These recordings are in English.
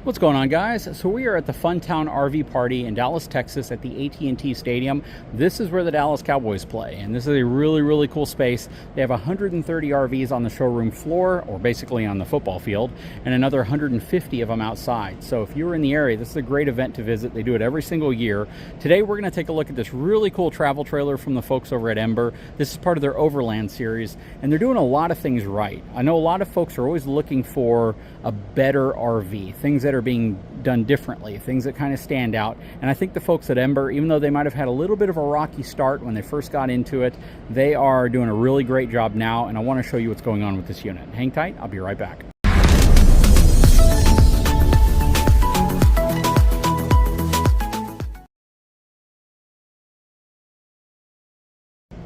What's going on, guys? So we are at the Funtown RV Party in Dallas, Texas at the AT&T Stadium. This is where the Dallas Cowboys play, and this is a really cool space. They have 130 RVs on the showroom floor, or basically on the football field, and another 150 of them outside. So if you're in the area, this is a great event to visit. They do it every single year. Today we're going to take a look at this really cool travel trailer from the folks over at Ember. This is part of their Overland series, and they're doing a lot of things right. I know a lot of folks are always looking for a better RV, things that are being done differently, things that kind of stand out. And I think the folks at Ember, even though they might have had a little bit of a rocky start when they first got into it, they are doing a really great job now, and I want to show you what's going on with this unit. Hang tight, I'll be right back.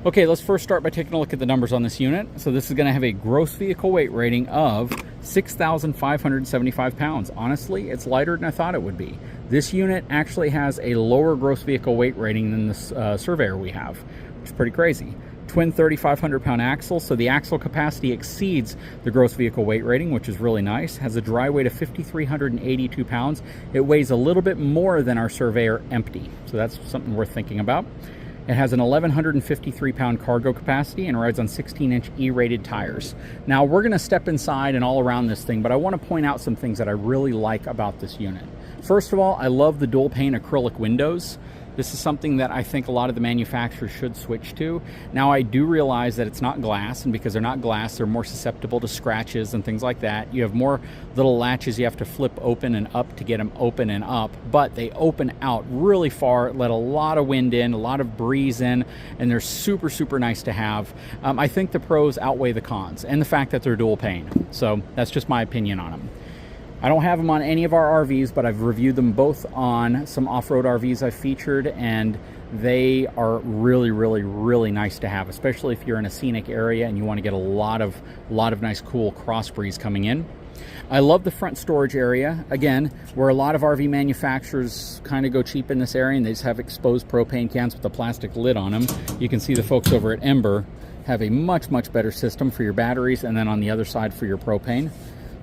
Okay, let's first start by taking a look at the numbers on this unit. So this is going to have a gross vehicle weight rating of 6,575 pounds. Honestly, it's lighter than I thought it would be. This unit actually has a lower gross vehicle weight rating than the Surveyor we have, which is pretty crazy. Twin 3,500 pound axle, so the axle capacity exceeds the gross vehicle weight rating, which is really nice. Has a dry weight of 5,382 pounds. It weighs a little bit more than our Surveyor empty, so that's something worth thinking about. It has an 1,153 pound cargo capacity and rides on 16-inch E-rated tires. Now we're going to step inside and all around this thing, but I want to point out some things that I really like about this unit. First of all, I love the dual pane acrylic windows. This is something that I think a lot of the manufacturers should switch to. Now I do realize that it's not glass, and because they're not glass, they're more susceptible to scratches and things like that. You have more little latches you have to flip open and up to get them open and up, but they open out really far, let a lot of wind in, a lot of breeze in, and they're super nice to have. I think the pros outweigh the cons, and the fact that they're dual pane. So that's just my opinion on them. I don't have them on any of our RVs, but I've reviewed them both on some off-road RVs I've featured, and they are really nice to have, especially if you're in a scenic area and you want to get a lot of nice cool cross breeze coming in. I love the front storage area. Again, where a lot of RV manufacturers kind of go cheap in this area and they just have exposed propane cans with a plastic lid on them. You can see the folks over at Ember have a much better system for your batteries, and then on the other side for your propane.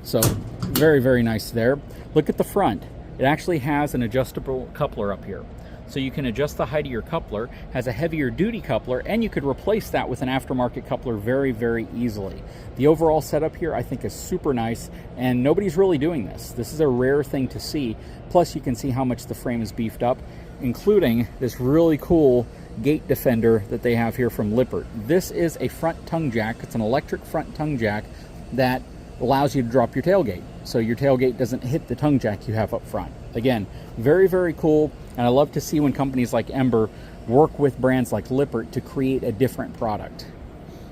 So very nice there. Look at the front. It actually has an adjustable coupler up here. So you can adjust the height of your coupler, has a heavier duty coupler, and you could replace that with an aftermarket coupler very easily. The overall setup here I think is super nice, and nobody's really doing this. This is a rare thing to see. Plus you can see how much the frame is beefed up, including this really cool gate defender that they have here from Lippert. This is a front tongue jack. It's an electric front tongue jack that allows you to drop your tailgate, so your tailgate doesn't hit the tongue jack you have up front. Again, very cool, and I love to see when companies like Ember work with brands like Lippert to create a different product.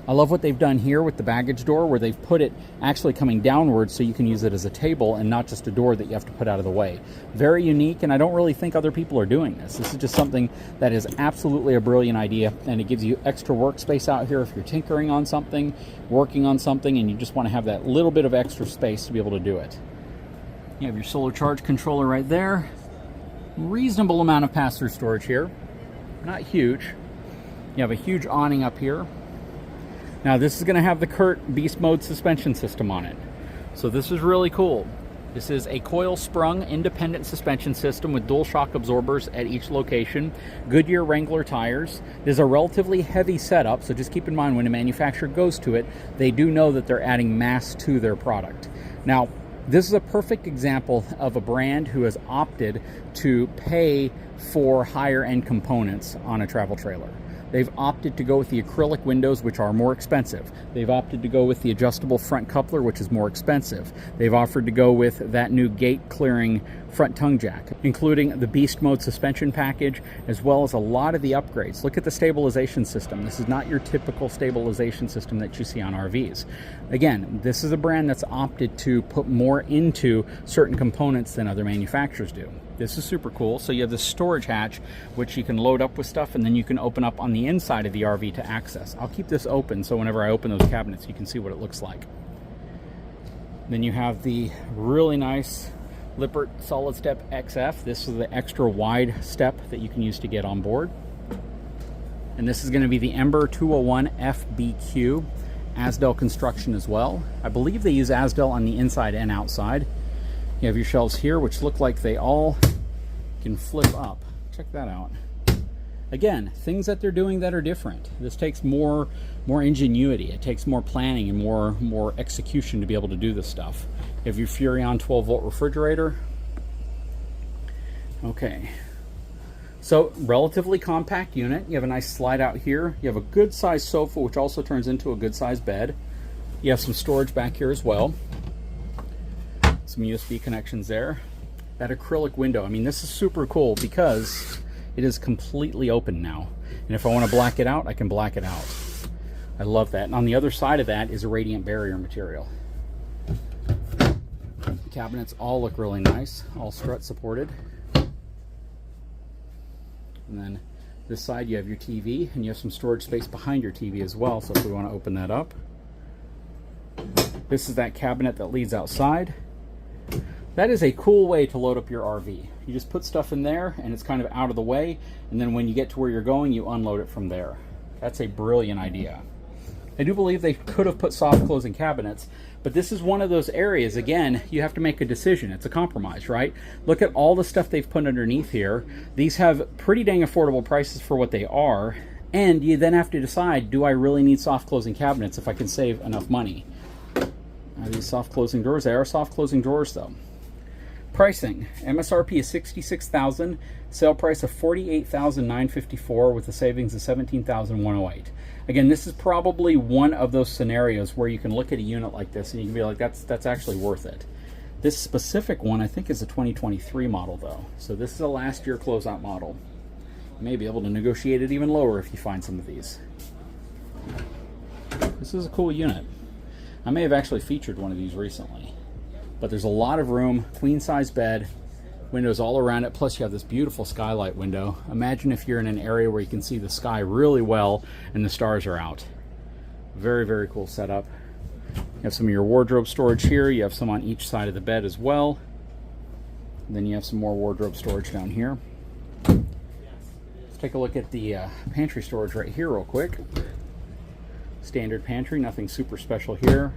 I love what they've done here with the baggage door, where they've put it actually coming downwards so you can use it as a table and not just a door that you have to put out of the way. Very unique, and I don't really think other people are doing this. This is just something that is absolutely a brilliant idea, and it gives you extra workspace out here if you're tinkering on something, working on something, and you just want to have that little bit of extra space to be able to do it. You have your solar charge controller right there. Reasonable amount of pass-through storage here. Not huge. You have a huge awning up here. Now this is going to have the CURT Beast Mode suspension system on it. So this is really cool. This is a coil-sprung independent suspension system with dual shock absorbers at each location. Goodyear Wrangler tires. It is a relatively heavy setup, so just keep in mind when a manufacturer goes to it, they do know that they're adding mass to their product. Now, this is a perfect example of a brand who has opted to pay for higher-end components on a travel trailer. They've opted to go with the acrylic windows, which are more expensive. They've opted to go with the adjustable front coupler, which is more expensive. They've offered to go with that new gate clearing front tongue jack, including the Beast Mode suspension package, as well as a lot of the upgrades. Look at the stabilization system. This is not your typical stabilization system that you see on RVs. Again, this is a brand that's opted to put more into certain components than other manufacturers do. This is super cool. So you have this storage hatch, which you can load up with stuff, and then you can open up on the inside of the RV to access. I'll keep this open so whenever I open those cabinets, you can see what it looks like. Then you have the really nice Lippert Solid Step XF. This is the extra wide step that you can use to get on board. And this is going to be the Ember 201 FBQ Asdel construction as well. I believe they use Asdel on the inside and outside. You have your shelves here, which look like they all can flip up. Check that out. Again, things that they're doing that are different. This takes more ingenuity. It takes more planning and more execution to be able to do this stuff. You have your Furrion 12-volt refrigerator. Okay. So, relatively compact unit. You have a nice slide out here. You have a good sized sofa, which also turns into a good sized bed. You have some storage back here as well. Some USB connections there. That acrylic window. I mean, this is super cool because it is completely open now. And if I want to black it out, I can black it out. I love that. And on the other side of that is a radiant barrier material. The cabinets all look really nice, all strut supported. And then this side you have your TV, and you have some storage space behind your TV as well, so if we want to open that up. This is that cabinet that leads outside. That is a cool way to load up your RV. You just put stuff in there and it's kind of out of the way, and then when you get to where you're going, you unload it from there. That's a brilliant idea. I do believe they could have put soft closing cabinets, but this is one of those areas, again, you have to make a decision. It's a compromise, right? Look at all the stuff they've put underneath here. These have pretty dang affordable prices for what they are, and you then have to decide, do I really need soft closing cabinets if I can save enough money? Are these soft closing drawers? They are soft closing drawers though. Pricing, MSRP is $66,000, sale price of $48,954 with a savings of $17,108. Again, this is probably one of those scenarios where you can look at a unit like this and you can be like, that's actually worth it. This specific one I think is a 2023 model though, so this is a last year closeout model. You may be able to negotiate it even lower if you find some of these. This is a cool unit. I may have actually featured one of these recently. But there's a lot of room, queen size bed, windows all around it, plus you have this beautiful skylight window. Imagine if you're in an area where you can see the sky really well and the stars are out. Very, very cool setup. You have some of your wardrobe storage here. You have some on each side of the bed as well. And then you have some more wardrobe storage down here. Let's take a look at the pantry storage right here real quick. Standard pantry, nothing super special here.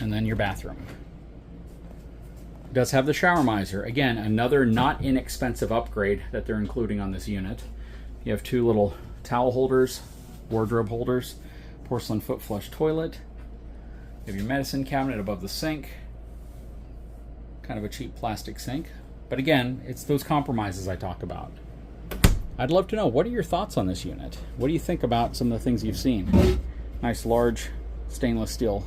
And then your bathroom. It does have the shower miser. Again, another not inexpensive upgrade that they're including on this unit. You have two little towel holders, wardrobe holders, porcelain foot flush toilet. You have your medicine cabinet above the sink. Kind of a cheap plastic sink. But again, it's those compromises I talk about. I'd love to know, what are your thoughts on this unit? What do you think about some of the things you've seen? Nice large stainless steel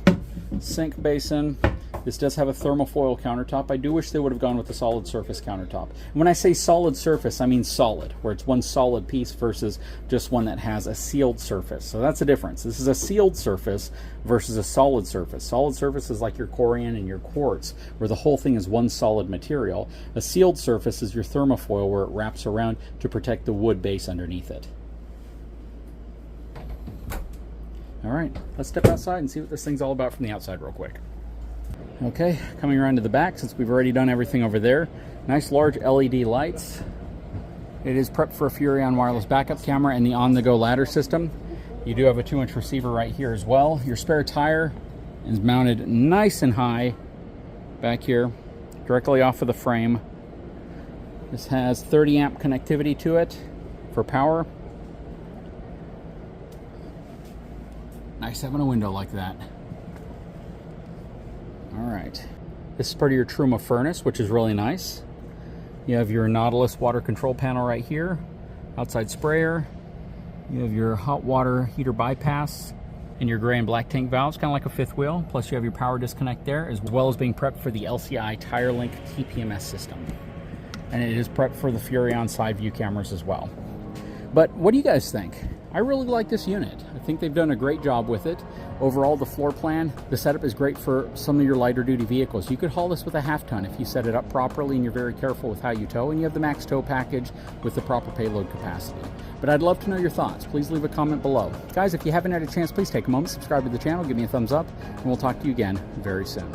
sink basin. This does have a thermofoil countertop. I do wish they would have gone with the solid surface countertop. And when I say solid surface, I mean solid, where it's one solid piece versus just one that has a sealed surface. So that's the difference. This is a sealed surface versus a solid surface. Solid surface is like your Corian and your quartz, where the whole thing is one solid material. A sealed surface is your thermofoil, where it wraps around to protect the wood base underneath it. All right, let's step outside and see what this thing's all about from the outside real quick. Okay, coming around to the back, since we've already done everything over there. Nice large LED lights. It is prepped for a Furrion wireless backup camera and the on-the-go ladder system. You do have a 2-inch receiver right here as well. Your spare tire is mounted nice and high back here, directly off of the frame. This has 30 amp connectivity to it for power. Nice having a window like that. All right, this is part of your Truma furnace, which is really nice. You have your Nautilus water control panel right here, outside sprayer. You have your hot water heater bypass and your gray and black tank valves, kind of like a fifth wheel. Plus you have your power disconnect there, as well as being prepped for the LCI TireLink TPMS system. And it is prepped for the Furrion side view cameras as well. But what do you guys think? I really like this unit. I think they've done a great job with it. Overall, the floor plan, the setup is great for some of your lighter duty vehicles. You could haul this with a half ton if you set it up properly and you're very careful with how you tow, and you have the max tow package with the proper payload capacity. But I'd love to know your thoughts. Please leave a comment below. Guys, if you haven't had a chance, please take a moment, subscribe to the channel, give me a thumbs up, and we'll talk to you again very soon.